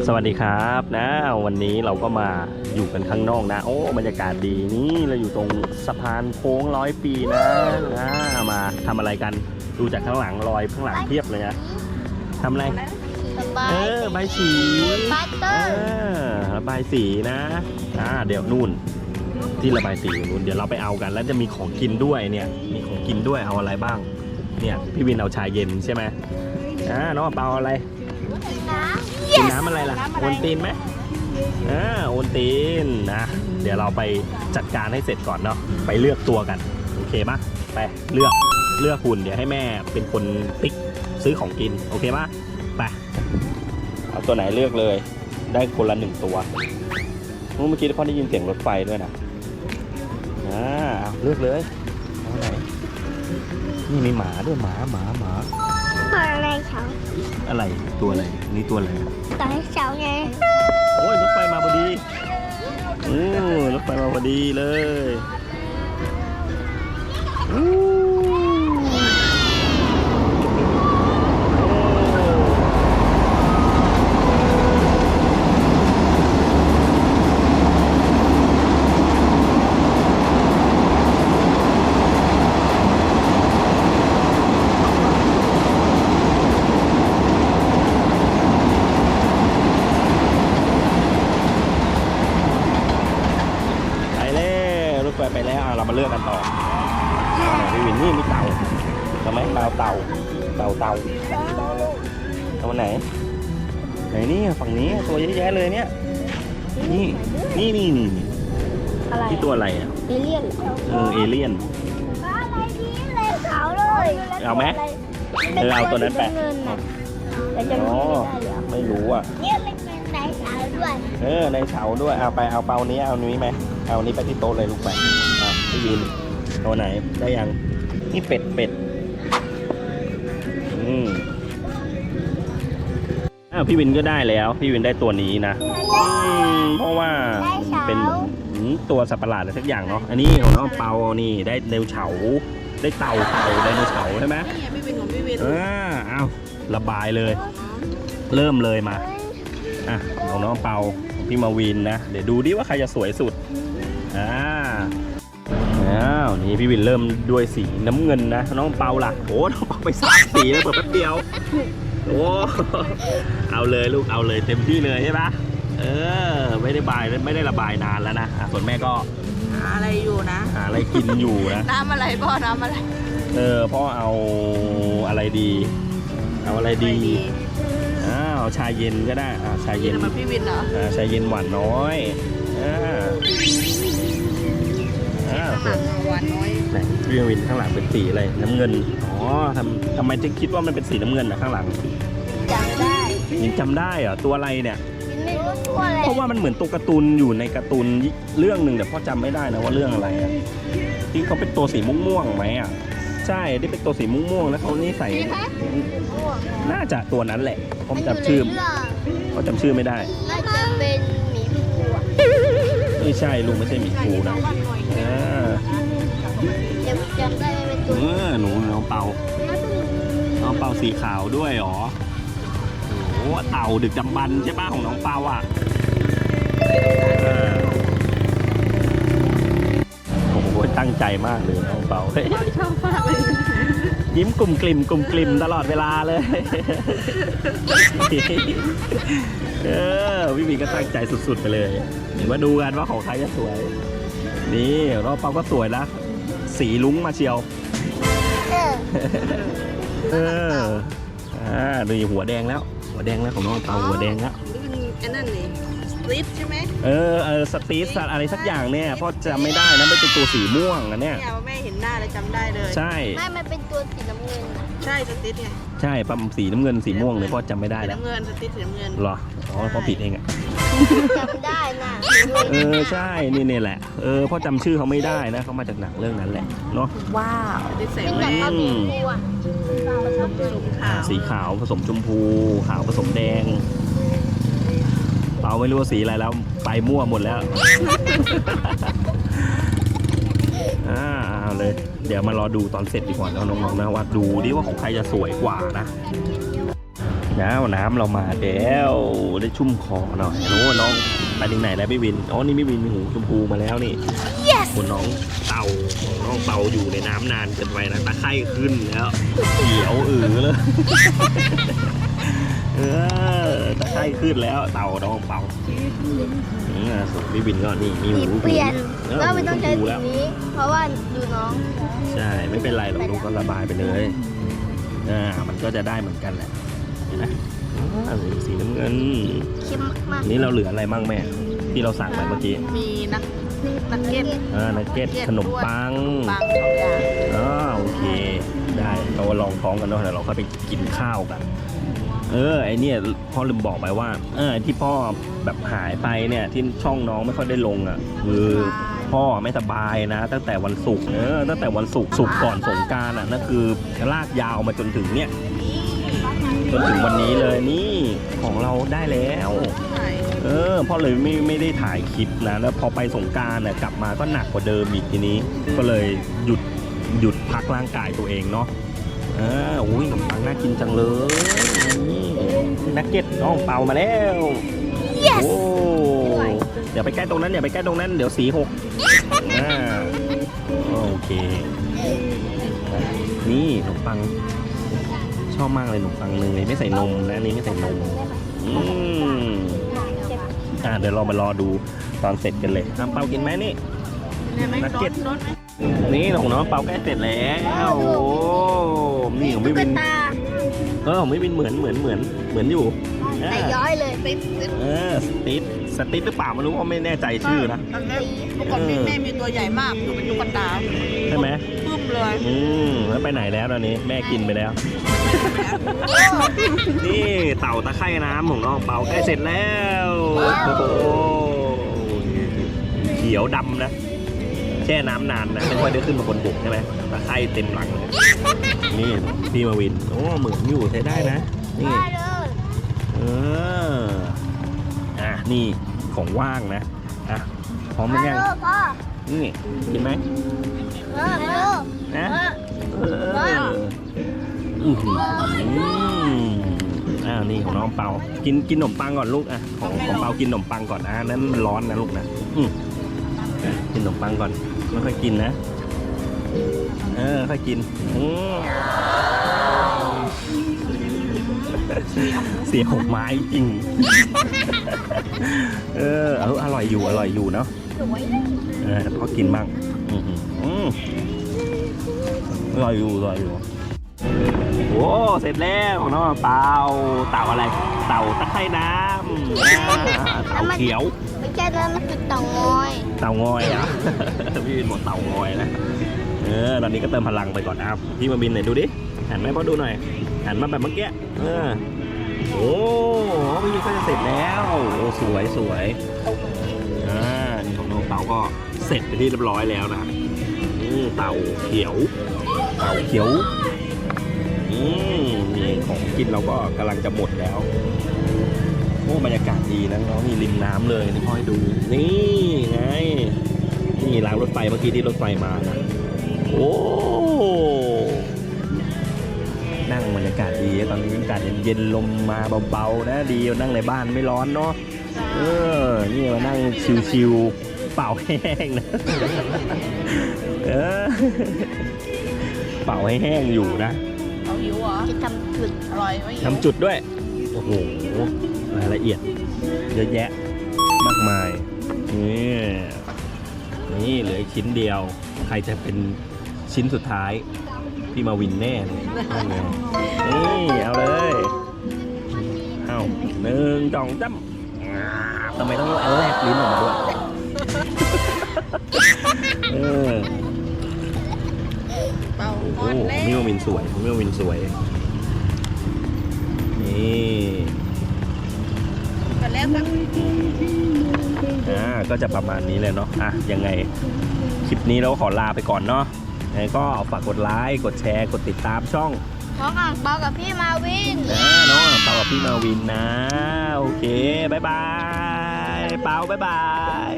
สวัสดีครับนะวันนี้เราก็มาอยู่กันข้างนอกนะโอ้บรรยากาศดีนี่เราอยู่ตรงสะพานโค้ง100 ปีนะมาทำอะไรกันดูจากข้างหลังรอยข้างหลังเทียบเลยนะทำอะไรใบสีระบายสีนะเดี๋ยวนู่นที่ระบายสีนู่นเดี๋ยวเราไปเอากันแล้วจะมีของกินด้วยเนี่ยมีของกินด้วยเอาอะไรบ้างเนี่ยพี่วินเอาชาเย็นใช่ไหมน้องเปาอะไรกินน้ำอะไรล่ะโอนตีนไหมโอนตีนนะเดี๋ยวเราไปจัดการให้เสร็จก่อนเนาะไปเลือกตัวกันโอเคปะไปเลือกหุ่นเดี๋ยวให้แม่เป็นคนติ๊กซื้อของกินโอเคปะไปเอาตัวไหนเลือกเลยได้คนละ1 ตัวเมื่อกี้พ่อได้ยินเสียงรถไฟด้วยนะเลือกเลยเอาไหนนี่มีหมาด้วยหมาอะไรเฉาอะไรตัวอะไรนี่ตัวอะไรตัวเฉาไงโอ้ยรถไฟมาพอดีรถไฟมาพอดีเลยไปแล้วเรามาเลือกกันต่อพี่วินนี่มีเต่าทำไหมเต่าตัวไหนนี่ฝั่งนี้ตัวเยอะแยะเลยเนี่ยนี่ที่ตัวอะไรอ่ะเอเลี่ยนเอเลี่ยนอะไรนี่เลยเฉาเลยเอาไหมเอาตัวนั้นไปอ๋อไม่รู้อ่ะเนี่ยมันเป็นในเฉาด้วยในเฉาด้วยเอาไปเอาเปานี้เอานี้ไหมเอานี้ไปที่โต๊ะเลยลูกไปพี่วินตัวไหนได้ยังนี่เป็ดพี่วินก็ได้แล้วพี่วินได้ตัวนี้นะเพราะว่าเป็นตัวสัตว์ประหลาดอะไรสักอย่างเนาะอันนี้ของน้องเปานี่ได้ไดโนเสาร์ได้เต่าไดโนเสาร์ใช่ไหมพี่วินของพี่วินเอาระบายเลยเริ่มเลยมาของน้องเปาพี่มาวินนะเดี๋ยวดูดิว่าใครจะสวยสุดนี่พี่วินเริ่มด้วยสีน้ำเงินนะน้องเปาล่ะโอ้น้องเปาไป3 สีแล้วเปิดแป๊บเดียวโอ้เอาเลยลูกเอาเลยเต็มที่เลยใช่ปะไม่ได้ระบายนานแล้วนะส่วนแม่ก็หาอะไรอยู่นะหาอะไรกินอยู่นะน้ำอะไรพ่อน้ำอะไรพ่อเอาอะไรดีเอาชาเย็นก็ได้ชาเย็นมาพี่วินเหรอชาเย็นหวานน้อยหวานน้อยพี่วินข้างหลังเป็นสีอะไรน้ำเงินทำไมจะคิดว่ามันเป็นสีน้ำเงินข้างหลังจำได้ยินจำได้เหรอตัวอะไรเนี่ยไม่รู้ตัวอะไรเพราะว่ามันเหมือนตัวการ์ตูนอยู่ในการ์ตูนเรื่องหนึ่งแต่พ่อจำไม่ได้นะว่าเรื่องอะไรที่เขาเป็นตัวสีม่วงไหมใช่ที่เป็นตัวสีม่วงแล้วเขานี่ใส่น่าจะตัวนั้นแหละผมจำชื่อไม่ได้น่าจะเป็นหมีภูไม่ใช่ลุงไม่ใช่หมีภูนะจำได้เป็นตัวน้องเปาสีขาวด้วยหรอโอ้เต่าดึกดำบรรพ์ใช่ป่ะของน้องเปาโอ้โหตั้งใจมากเลยน้องเปาชอบมากเลยยิ้มกลุ่มกลิ่มตลอดเวลาเลยพี่บีก็ตั้งใจสุดๆไปเลยเห็นว่าดูกันว่าของใครจะสวยนี่น้องเปาก็สวยนะสีลุ้งมาเชียวดูหัวแดงแล้วของน้องเปาหัวแดงแล้วไอ้นั่นนี่สตรีทใช่ไหมสตรีทอะไรสักอย่างเนี่ยพ่อจำไม่ได้นะไม่เป็นตัวสีม่วงอันเนี้ยแม่เห็นหน้าแล้วจำได้เลยใช่มันเป็นตัวสีน้ำเงินใช่สตรีทไงใช่ปั๊มสีน้ำเงินสีม่วงเลยพ่อจำไม่ได้แล้วน้ำเงินสตรีทสีน้ำเงินหรอพ่อผิดเองจำได้นะใช่นี่แหละพ่อจำชื่อเขาไม่ได้นะเขามาจากหนังเรื่องนั้นแหละเนาะว้าวเป็นแบบสีขาวผสมชมพูขาวผสมแดงเปาไม่รู้ว่าสีอะไรแล้วไปมั่วหมดแล้วเอาเลยเดี๋ยวมารอดูตอนเสร็จดีกว่าแล้วน้องๆนะว่าดูดิว่าของใครจะสวยกว่านะ น้ำเรามาแล้วได้ชุ่มคอหน่อยโอ้น้องไปถึงไหนแล้วพี่วินอ๋อนี่พี่วินมีหูชมพูมาแล้วนี่ คนน้องเต่าอยู่ในน้ำนานเกินไปนะตะไคร่ขึ้นแล้วเขียวเลยตะไคร่ขึ้นแล้วเต่าน้องเต่าส่วนพี่วินก็นี่มีหู เปลี่ยน ก็ ก็ไม่ต้องใช้ หู สี แล้ว นี้ เพราะว่าดูน้อง ใช่ไม่เป็นไรหรอกลูกก็ระบายไปเลยมันก็จะได้เหมือนกันแหละเห็นไหมสีน้ำเงิน เข้มมาก นี่เราเหลืออะไรบ้างแม่ที่เราสั่งไปเมื่อกี้ มีนักเก็ต นักเก็ตขนมปัง ปังสองอย่าง โอเคได้เราลองท้องกันเนาะเดี๋ยวเราค่อยไปกินข้าวกันไอเนี่ยพ่อลืมบอกไปว่าที่พ่อแบบหายไปเนี่ยที่ช่องน้องไม่ค่อยได้ลงอ่ะคือพ่อไม่สบายนะ ตั้งแต่วันศุกร์ตั้งแต่วันศุกร์ก่อนสงกรานต์นั่นคือลากยาวมาจนถึงเนี่ยจนถึงวันนี้เลยนี่ของเราได้แล้วพ่อเลยไม่ได้ถ่ายคลิปนะแล้วพอไปสงกรานต์กลับมาก็หนักกว่าเดิมอีกทีนี้ก็เลยหยุดพักร่างกายตัวเองเนาะอุ้ยขนมปังน่ากินจังเลยนี่นักเก็ตน้องเป่ามาแล้วโอ้เดี๋ยวไปใกล้ตรงนั้นอย่าไปใกล้ตรงนั้นเดี๋ยวสีหกโอเคนี่ขนมปังชอบมากเลยขนมปังเลยไม่ใส่นมนะนี่ไม่ใส่นมเดี๋ยวเรามารอดูตอนเสร็จกันเลยน้ำเปากินไหมนี่นักเก็ตนี่ของน้องเปาใกล้เสร็จแล้วโอ้นี่ของพี่วินของพี่วินเหมือนอยู่ แต่ย้อยเลย สติ๊ดหรือเปล่าไม่รู้ว่าไม่แน่ใจชื่อนะ ปกติแม่มีตัวใหญ่มากอยู่เป็นตุ๊กตา ใช่ไหม ปึ้มเลย แล้วไปไหนแล้วตอนนี้แม่กินไปแล้ว นี่เต่าตะไคร่น้ำของน้องเปาใกล้เสร็จแล้วโอ้โหเขียวดำนะแช่น้ำนานนะไม่ค่อยได้ขึ้นมาบนบกใช่ไหมตะไคร่เต็มหลังเลยนี่พี่มาวินโอ้เหมือนอยู่ใช้ได้นะนี่นี่ของว่างนะพร้อมหรือยังนี่กินไหมนะนี่ของน้องเปากินขนมปังก่อนลูกของเปากินขนมปังก่อนนั้นมันร้อนนะลูกนะกินขนมปังก่อนไม่ค่อยกินนะค่อยกินเสียหกไม้จริงอร่อยอยู่เนาะพอกินบ้างอร่อยอยู่โอ้เสร็จแล้วของน้องเปาเต่าอะไรเต่าตะไคร่น้ำเต่าเขียวไม่ใช่นะมันคือเต่างอยพี่วินบอกเต่างอยนะตอนนี้ก็เติมพลังไปก่อนพี่มาบินหน่อยดูดิหันไหมพ่อดูหน่อยหันมาแบบเมื่อกี้โอ้พี่วินก็จะเสร็จแล้วโอ้สวยนี่ของน้องเต่าก็เสร็จไปที่เรียบร้อยแล้วนะเต่าเขียวนี่ของกินเราก็กำลังจะหมดแล้วโอ้บรรยากาศดีนะน้องมีริมน้ำเลยนี่พ่อให้ดูนี่ไงนี่รางรถไฟเมื่อกี้ที่รถไฟมานะโอ้นั่งบรรยากาศดีตอนนี้อากาศเย็นๆลมมาเบาๆนะดีนั่งในบ้านไม่ร้อนเนาะนี่มานั่งชิวๆเป่าแห้งนะเป่าให้แห้งอยู่นะเอาหิวเหรอ จะทำจุด อร่อยไหม ทำจุดด้วยโอ้โหรายละเอียดเยอะแยะมากมายนี่เหลือชิ้นเดียวใครจะเป็นชิ้นสุดท้ายพี่มาวินแน่เลยนี่เอาเลยเอา1 2 3ทำไมต้องแลกลิ้นออกมาด้วยเป่า โอ้มิววินสวยนี่กันแล้วครับก็จะประมาณนี้เลยเนาะยังไงคลิปนี้เราขอลาไปก่อนเนาะยังไงก็ฝากกดไลค์กดแชร์กดติดตามช่องน้องอ่างเปากับพี่มาวินน้องอ่างเปากับพี่มาวินนะโอเคบ๊ายบายเปาบ๊ายบาย